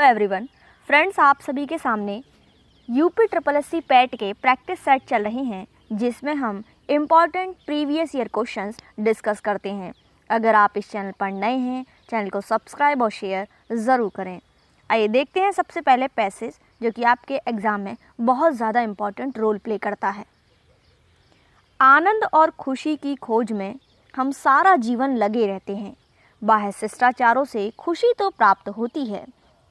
Hello everyone friends, आप सभी के सामने यूपी ट्रिपल एससी पैट के प्रैक्टिस सेट चल रहे हैं जिसमें हम important previous year questions discuss करते हैं। अगर आप इस चैनल पर नए हैं, चैनल को सब्सक्राइब और शेयर ज़रूर करें। आइए देखते हैं सबसे पहले पैसेज जो कि आपके एग्ज़ाम में बहुत ज़्यादा इम्पॉर्टेंट रोल प्ले करता है। आनंद और खुशी की खोज में हम सारा जीवन लगे रहते हैं। बाह्य शिष्टाचारों से खुशी तो प्राप्त होती है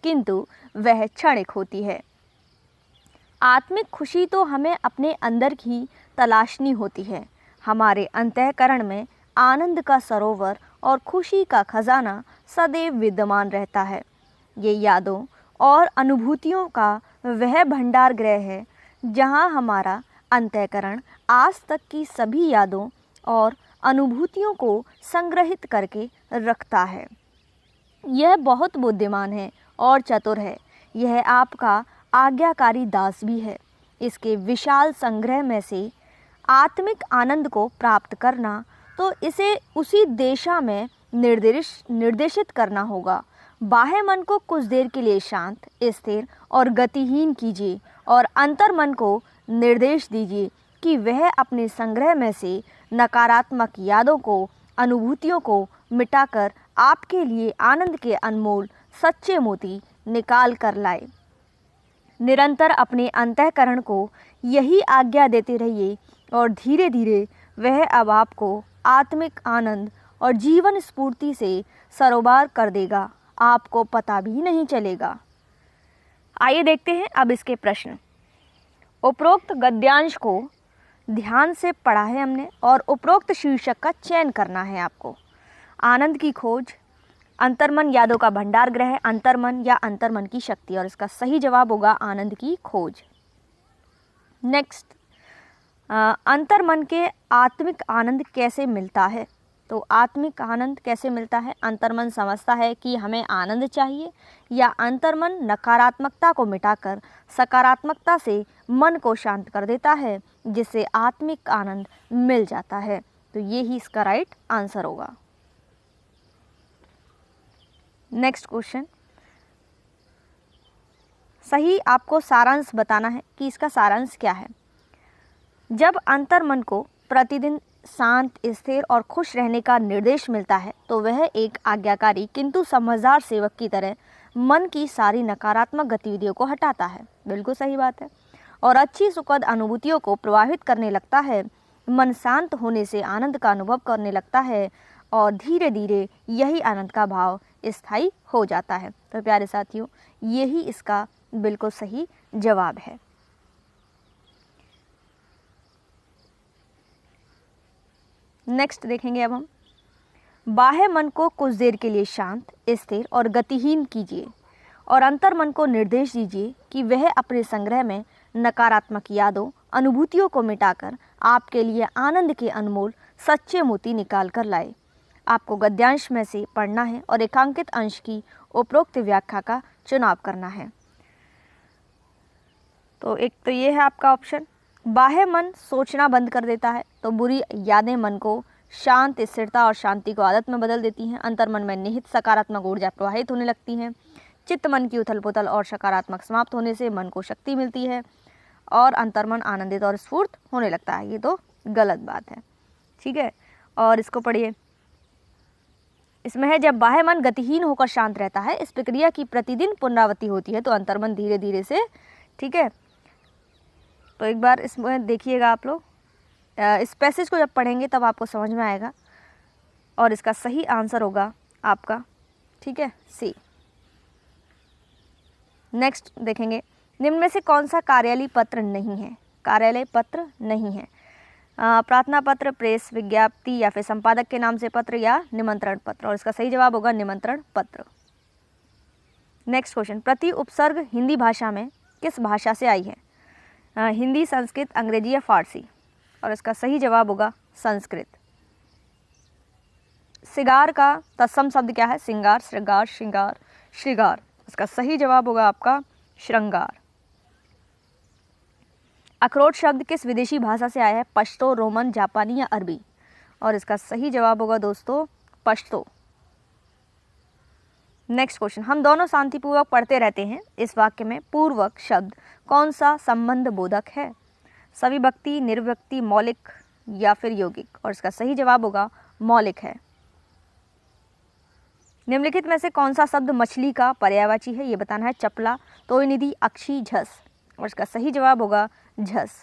किंतु वह क्षणिक होती है। आत्मिक खुशी तो हमें अपने अंदर ही तलाशनी होती है। हमारे अंतःकरण में आनंद का सरोवर और खुशी का खजाना सदैव विद्यमान रहता है। ये यादों और अनुभूतियों का वह भंडार गृह है जहाँ हमारा अंतःकरण आज तक की सभी यादों और अनुभूतियों को संग्रहित करके रखता है। यह बहुत बुद्धिमान है और चतुर है। यह आपका आज्ञाकारी दास भी है। इसके विशाल संग्रह में से आत्मिक आनंद को प्राप्त करना तो इसे उसी दिशा में निर्देशित करना होगा। बाह्य मन को कुछ देर के लिए शांत, स्थिर और गतिहीन कीजिए और अंतर मन को निर्देश दीजिए कि वह अपने संग्रह में से नकारात्मक यादों को, अनुभूतियों को मिटाकर आपके लिए आनंद के अनमोल सच्चे मोती निकाल कर लाए। निरंतर अपने अंतःकरण को यही आज्ञा देते रहिए और धीरे धीरे वह अब आपको आत्मिक आनंद और जीवन स्फूर्ति से सरोबार कर देगा। आपको पता भी नहीं चलेगा। आइए देखते हैं अब इसके प्रश्न। उपरोक्त गद्यांश को ध्यान से पढ़ा है हमने और उपरोक्त शीर्षक का चयन करना है आपको। आनंद की खोज, अंतर्मन यादों का भंडार गृह, अंतर्मन या अंतर्मन की शक्ति, और इसका सही जवाब होगा आनंद की खोज। नेक्स्ट, अंतर्मन के आत्मिक आनंद कैसे मिलता है? तो आत्मिक आनंद कैसे मिलता है? अंतर्मन समझता है कि हमें आनंद चाहिए या अंतर्मन नकारात्मकता को मिटाकर सकारात्मकता से मन को शांत कर देता है जिससे आत्मिक आनंद मिल जाता है। तो ये ही इसका राइट आंसर होगा। नेक्स्ट क्वेश्चन, सही आपको सारांश बताना है कि इसका सारांश क्या है। जब अंतर्मन को प्रतिदिन शांत, स्थिर और खुश रहने का निर्देश मिलता है तो वह एक आज्ञाकारी किंतु समझदार सेवक की तरह मन की सारी नकारात्मक गतिविधियों को हटाता है। बिल्कुल सही बात है। और अच्छी सुखद अनुभूतियों को प्रवाहित करने लगता है। मन शांत होने से आनंद का अनुभव करने लगता है और धीरे धीरे यही आनंद का भाव स्थायी हो जाता है। तो प्यारे साथियों, यही इसका बिल्कुल सही जवाब है। नेक्स्ट देखेंगे अब हम। बाह्य मन को कुछ देर के लिए शांत, स्थिर और गतिहीन कीजिए और अंतर्मन को निर्देश दीजिए कि वह अपने संग्रह में नकारात्मक यादों, अनुभूतियों को मिटाकर आपके लिए आनंद के अनमोल सच्चे मोती निकाल कर लाए। आपको गद्यांश में से पढ़ना है और एकांकित अंश की उपरोक्त व्याख्या का चुनाव करना है। तो एक तो ये है आपका ऑप्शन। बाह्य मन सोचना बंद कर देता है तो बुरी यादें मन को शांत, स्थिरता और शांति को आदत में बदल देती हैं। अंतर्मन में निहित सकारात्मक ऊर्जा प्रवाहित होने लगती है। चित्त मन की उथल पुथल और सकारात्मक समाप्त होने से मन को शक्ति मिलती है और अंतर्मन आनंदित और स्फूर्त होने लगता है। ये तो गलत बात है, ठीक है। और इसको पढ़िए। इसमें है, जब बाह्य मन गतिहीन होकर शांत रहता है, इस प्रक्रिया की प्रतिदिन पुनरावृत्ति होती है तो अंतर्मन धीरे धीरे से, ठीक है। तो एक बार इसमें देखिएगा आप लोग, इस पैसेज को जब पढ़ेंगे तब आपको समझ में आएगा और इसका सही आंसर होगा आपका, ठीक है, सी। नेक्स्ट देखेंगे, निम्न में से कौन सा कार्यालय पत्र नहीं है? कार्यालय पत्र नहीं है। प्रार्थना पत्र, प्रेस विज्ञप्ति या फिर संपादक के नाम से पत्र या निमंत्रण पत्र, और इसका सही जवाब होगा निमंत्रण पत्र। नेक्स्ट क्वेश्चन, प्रति उपसर्ग हिंदी भाषा में किस भाषा से आई है? हिंदी, संस्कृत, अंग्रेजी या फारसी, और इसका सही जवाब होगा संस्कृत। सिगार का तत्सम शब्द क्या है? सिंगार, श्रृंगार, श्रृंगार, श्रृंगार। इसका सही जवाब होगा आपका श्रृंगार। अखरोट शब्द किस विदेशी भाषा से आया है? पश्तो, रोमन, जापानी या अरबी, और इसका सही जवाब होगा दोस्तों पश्तो। नेक्स्ट क्वेश्चन, हम दोनों शांतिपूर्वक पढ़ते रहते हैं, इस वाक्य में पूर्वक शब्द कौन सा संबंध बोधक है? सविभक्ति, निर्विभक्ति, मौलिक या फिर यौगिक? और इसका सही जवाब होगा मौलिक है। निम्नलिखित में से कौन सा शब्द मछली का पर्यायवाची है? ये बताना है। चपला, तोयनिधि, अक्षी, झस। और इसका सही जवाब होगा झस।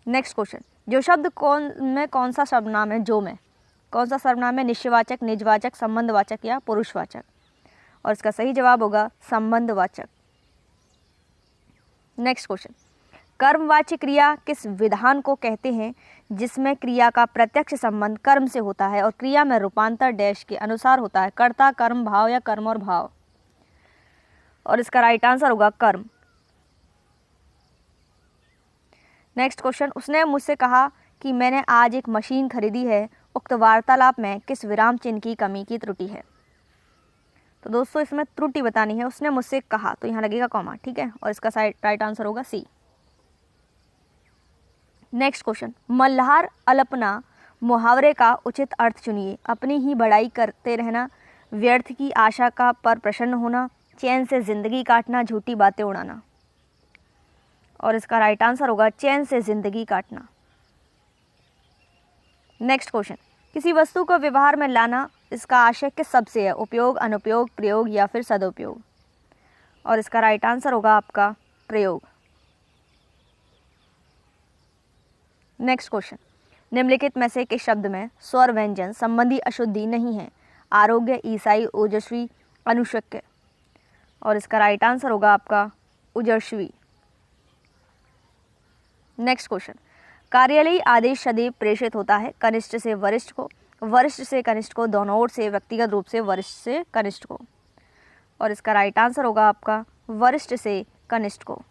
नेक्स्ट क्वेश्चन, जो शब्द कौन सा सर्वनाम है? जो में कौन सा सर्वनाम है? निश्चयवाचक, निजवाचक, संबंधवाचक या पुरुषवाचक? और इसका सही जवाब होगा संबंधवाचक। नेक्स्ट क्वेश्चन, कर्मवाची क्रिया किस विधान को कहते हैं जिसमें क्रिया का प्रत्यक्ष संबंध कर्म से होता है और क्रिया में रूपांतर डैश के अनुसार होता है? कर्ता, कर्म, भाव या कर्म और भाव? और इसका राइट आंसर होगा कर्म। नेक्स्ट क्वेश्चन, उसने मुझसे कहा कि मैंने आज एक मशीन खरीदी है। उक्त वार्तालाप में किस विराम चिन्ह की कमी की त्रुटि है? तो दोस्तों इसमें त्रुटि बतानी है। उसने मुझसे कहा, तो यहाँ लगेगा कॉमा, ठीक है। और इसका राइट आंसर होगा सी। नेक्स्ट क्वेश्चन, मल्हार अल्पना मुहावरे का उचित अर्थ चुनिए। अपनी ही बड़ाई करते रहना, व्यर्थ की आशा का पर प्रसन्न होना, चैन से जिंदगी काटना, झूठी बातें उड़ाना। और इसका राइट आंसर होगा चैन से जिंदगी काटना। नेक्स्ट क्वेश्चन, किसी वस्तु को व्यवहार में लाना, इसका आशय किस शब्द से है? उपयोग, अनुपयोग, प्रयोग या फिर सदुपयोग? और इसका राइट आंसर होगा आपका प्रयोग। नेक्स्ट क्वेश्चन, निम्नलिखित में से किस शब्द में स्वर व्यंजन संबंधी अशुद्धि नहीं है? आरोग्य, ईसाई, ओजस्वी, अनुशक्य? और इसका राइट आंसर होगा आपका ओजस्वी। नेक्स्ट क्वेश्चन, कार्यालयी आदेश सदैव प्रेषित होता है कनिष्ठ से वरिष्ठ को, वरिष्ठ से कनिष्ठ को, दोनों ओर से, व्यक्तिगत रूप से वरिष्ठ से कनिष्ठ को? और इसका राइट आंसर होगा आपका वरिष्ठ से कनिष्ठ को।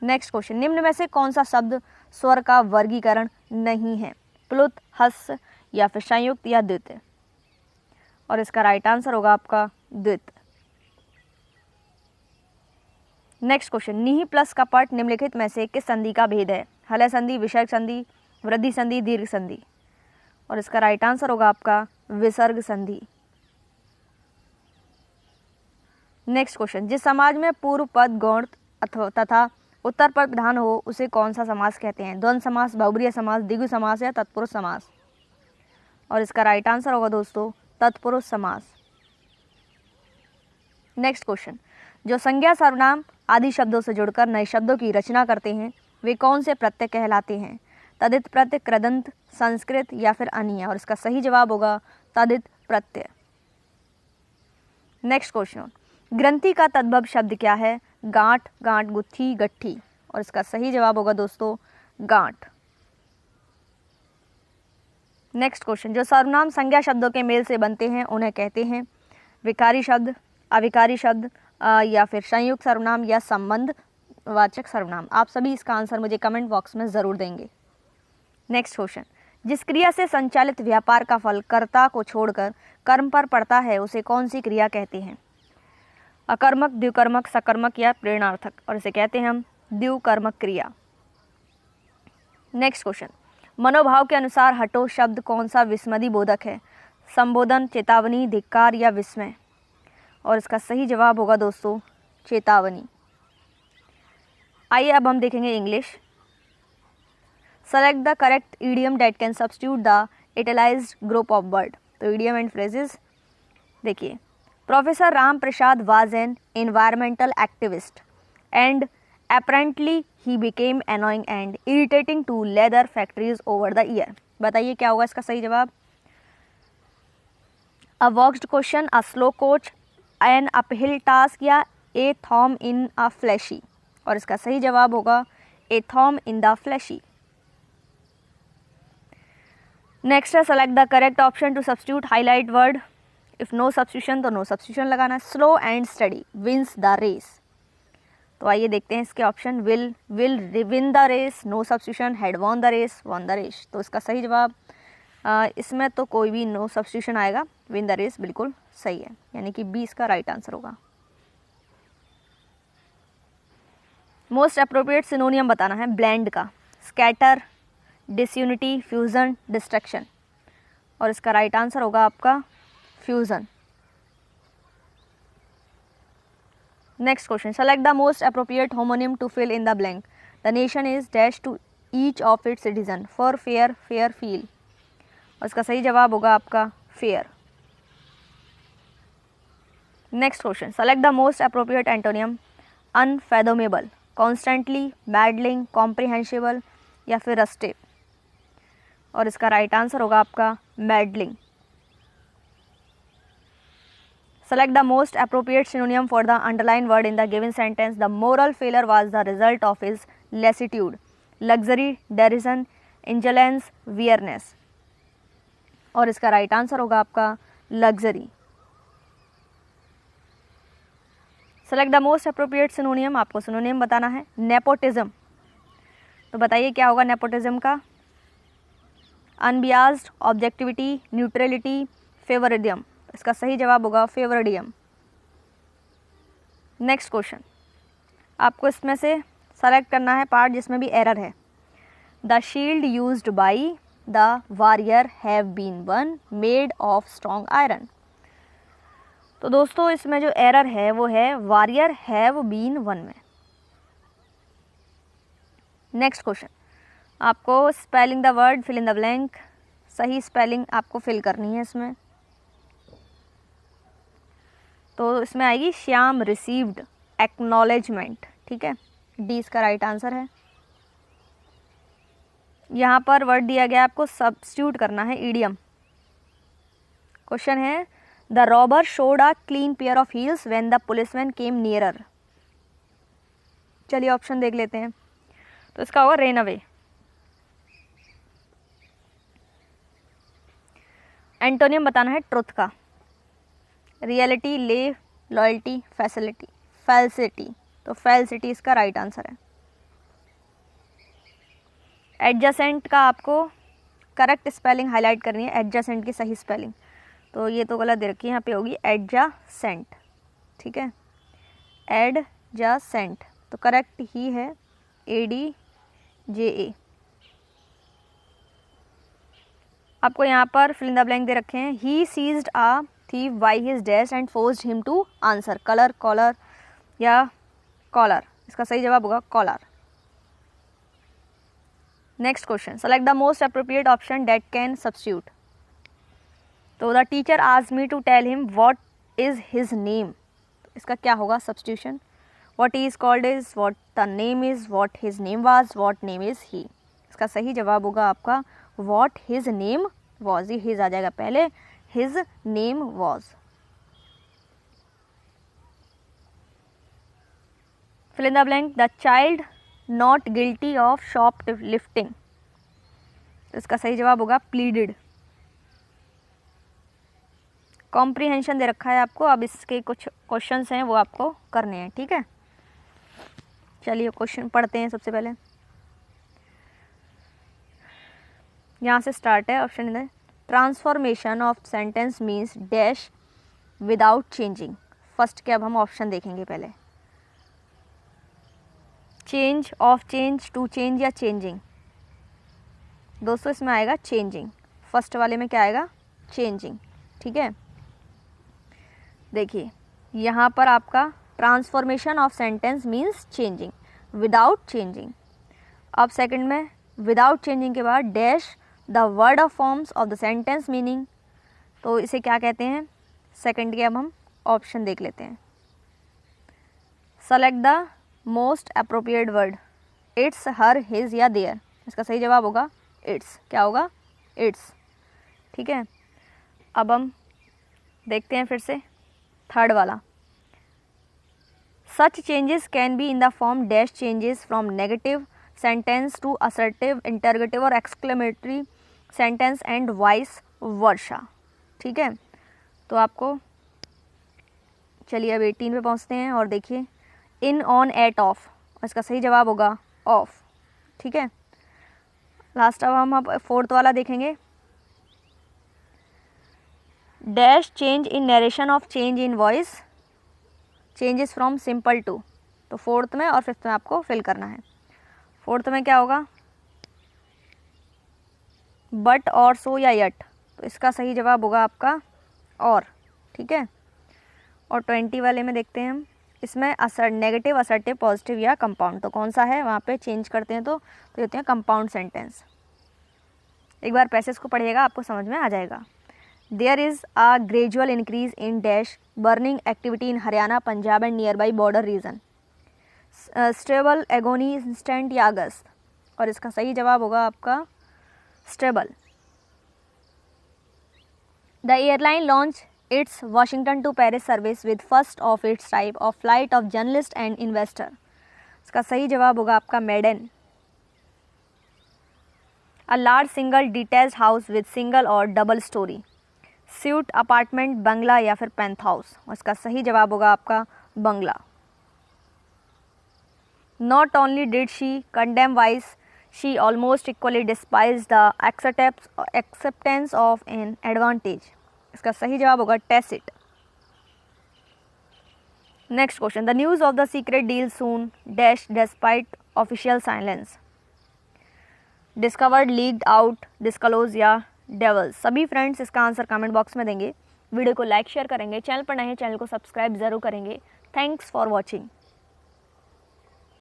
नेक्स्ट क्वेश्चन, निम्न में से कौन सा शब्द स्वर का वर्गीकरण नहीं है? प्लुत, हस् या फिर संयुक्त या द्वित? और इसका राइट आंसर होगा आपका द्वित। नेक्स्ट क्वेश्चन, नीहि प्लस का पट निम्नलिखित में से किस संधि का भेद है? हलय संधि, विसर्ग संधि, वृद्धि संधि, दीर्घ संधि? और इसका राइट आंसर होगा आपका विसर्ग संधि। नेक्स्ट क्वेश्चन, जिस समाज में पूर्व पद गौण तथा उत्तर पद प्रधान हो उसे कौन सा समास कहते हैं? द्वंद्व समास, बहुब्रीहि समास, द्विगु समास या तत्पुरुष समास? और इसका राइट आंसर होगा दोस्तों तत्पुरुष समास। नेक्स्ट क्वेश्चन, जो संज्ञा सर्वनाम आदि शब्दों से जुड़कर नए शब्दों की रचना करते हैं वे कौन से प्रत्यय कहलाते हैं? तदित प्रत्यय, कृदंत, संस्कृत या फिर अन्य? और इसका सही जवाब होगा तदित प्रत्यय। नेक्स्ट क्वेश्चन, ग्रंथि का तद्भव शब्द क्या है? गांठ, गांठ, गुत्थी, गट्ठी? और इसका सही जवाब होगा दोस्तों गांठ। नेक्स्ट क्वेश्चन, जो सर्वनाम संज्ञा शब्दों के मेल से बनते हैं उन्हें कहते हैं? विकारी शब्द, अविकारी शब्द या फिर संयुक्त सर्वनाम या संबंध वाचक सर्वनाम? आप सभी इसका आंसर मुझे कमेंट बॉक्स में ज़रूर देंगे। नेक्स्ट क्वेश्चन, जिस क्रिया से संचालित व्यापार का फल कर्ता को छोड़कर कर्म पर पड़ता है उसे कौन सी क्रिया कहते हैं? अकर्मक, द्विकर्मक, सकर्मक या प्रेरणार्थक? और इसे कहते हैं हम द्विकर्मक क्रिया। नेक्स्ट क्वेश्चन, मनोभाव के अनुसार हटो शब्द कौन सा विस्मृति बोधक है? संबोधन, चेतावनी, धिक्कार या विस्मय? और इसका सही जवाब होगा दोस्तों चेतावनी। आइए अब हम देखेंगे English. Select the correct idiom that can substitute the italicised group of word. तो इडियम एंड फ्रेजेस देखिए, professor Ram Prasad was an environmental activist and apparently he became annoying and irritating to leather factories over the year। बताइए क्या होगा इसका सही जवाब? A vexed question, a slow coach, an uphill task या a thorn in a fleshy? और इसका सही जवाब होगा a thorn in the fleshy। Next है select the correct option to substitute highlight word. If no substitution तो no substitution लगाना है। Slow and steady wins the race. तो आइए देखते हैं इसके option. Will win the race, no substitution, had won the race, won the race. तो इसका सही जवाब इसमें तो कोई भी नो सब्स्टिट्यूशन आएगा, विन द रेस बिल्कुल सही है, यानी कि बी इसका राइट आंसर होगा। मोस्ट अप्रोप्रिएट सिनोनियम बताना है ब्लेंड का। Scatter, disunity, fusion, destruction. और इसका राइट आंसर होगा आपका fusion. Next question, select the most appropriate homonym to fill in the blank. The nation is dash to each of its citizen, for fair fare feel. और इसका सही जवाब होगा आपका fair. Next question, select the most appropriate antonym. Unfathomable, constantly, baffling, comprehensible या फिर रस्टिव। और इसका राइट आंसर होगा आपका मैडलिंग। Select the most appropriate synonym for the underlined word in the given sentence. The moral failure was the result of his lassitude, luxury, derision, indulgence, weariness. और इसका right answer होगा आपका luxury. Select the most appropriate synonym. आपको synonym बताना है। nepotism, तो बताइए क्या होगा nepotism का। unbiased, objectivity, neutrality, favoritism। इसका सही जवाब होगा फेवरिडियम। नेक्स्ट क्वेश्चन, आपको इसमें से सेलेक्ट करना है पार्ट जिसमें भी एरर है। The shield used by the warrior have been one made of strong iron. तो दोस्तों इसमें जो एरर है वो है वॉरियर हैव बीन वन में। नेक्स्ट क्वेश्चन, आपको spelling the word fill in the blank, सही स्पेलिंग आपको फिल करनी है इसमें। तो इसमें आएगी श्याम रिसीव्ड एक्नॉलेजमेंट, ठीक है, डी इसका राइट आंसर है। यहाँ पर वर्ड दिया गया आपको सब्स्टिट्यूट करना है ईडियम। क्वेश्चन है the robber showed a clean pair of heels when the policeman came nearer. चलिए ऑप्शन देख लेते हैं। तो इसका होगा रेन अवे। एंटोनियम बताना है ट्रुथ का। रियलिटी, ले, लॉयल्टी, फैसिलिटी, फैल्सिटी। तो फैल्सिटी इसका राइट आंसर है। एडजेसेंट का आपको करेक्ट स्पेलिंग हाईलाइट करनी है, एडजेसेंट की सही स्पेलिंग। तो ये तो गलत दे रखी है, यहाँ पे होगी एडजासेंट, ठीक है, एडजासेंट। तो करेक्ट ही है ADJA। आपको यहाँ पर फिल इन द ब्लैंक दे रखे हैं। He seized a thief by his dash and forced him to answer, color, collar या collar। इसका सही जवाब होगा collar। Next question, select the most appropriate option that can substitute. तो the teacher asked me to tell him what is his name. इसका क्या होगा substitution. What he is called is, what the name is, what his name was, what name is he. इसका सही जवाब होगा आपका what his name was. ये his आ जाएगा पहले, his name was। fill in the blank, the child not guilty of shoplifting। इसका सही जवाब होगा pleaded। कॉम्प्रीहेंशन दे रखा है आपको, अब इसके कुछ क्वेश्चंस हैं वो आपको करने हैं, ठीक है। चलिए क्वेश्चन पढ़ते हैं। सबसे पहले यहाँ से स्टार्ट है। ऑप्शन है transformation of sentence means dash without changing. First के अब हम ऑप्शन देखेंगे पहले। Change, of change, to change या चेंजिंग। दोस्तों इसमें आएगा चेंजिंग। फर्स्ट वाले में क्या आएगा चेंजिंग, ठीक है। देखिए यहाँ पर आपका transformation of sentence means changing, without changing. अब सेकंड में विदाउट चेंजिंग के बाद dash the word of forms of the sentence meaning. तो इसे क्या कहते हैं सेकंड के अब हम ऑप्शन देख लेते हैं। Select the most appropriate word, it's, her, his या देयर। इसका सही जवाब होगा इट्स। क्या होगा इट्स, ठीक है। अब हम देखते हैं फिर से थर्ड वाला। Such changes can be in the form dash changes from negative sentence to assertive, interrogative और exclamatory sentence and vice versa, ठीक है। तो आपको चलिए अब 18 पे पहुंचते हैं और देखिए इन, ऑन, एट, ऑफ। इसका सही जवाब होगा ऑफ, ठीक है। लास्ट अब हम फोर्थ वाला देखेंगे। Dash change in narration of change in voice, changes from simple to. तो फोर्थ में और फिफ्थ में आपको फिल करना है। फोर्थ में क्या होगा बट, और, सो या यट। तो इसका सही जवाब होगा आपका और, ठीक है। और 20 वाले में देखते हैं हम, इसमें असर नेगेटिव, असर्टिव, पॉजिटिव या कंपाउंड, तो कौन सा है वहाँ पे चेंज करते हैं तो देते हैं कंपाउंड सेंटेंस। एक बार पैसेज को पढ़िएगा, आपको समझ में आ जाएगा। There is a gradual increase in dash burning activity in Haryana, Punjab and nearby border region. Stable, agony, instant या अगस्त, और इसका सही जवाब होगा आपका stable. The airline launch its Washington to Paris service with first of its type of flight of journalist and investor. इसका सही जवाब होगा आपका maiden. A large single detached house with single और डबल स्टोरी, स्यूट, अपार्टमेंट, बंगला या फिर पेंथ house, इसका सही जवाब होगा आपका बंगला। Not only did she condemn vice, she almost equally despised the acceptance of an advantage. इसका सही जवाब होगा tacit. Next question. The news of the secret deal soon dashed despite official silence. Discovered, leaked out, disclosed या devils. सभी friends इसका answer comment box में देंगे। Video को लाइक शेयर करेंगे, चैनल पर नए हैं चैनल को सब्सक्राइब जरूर करेंगे। Thanks for watching.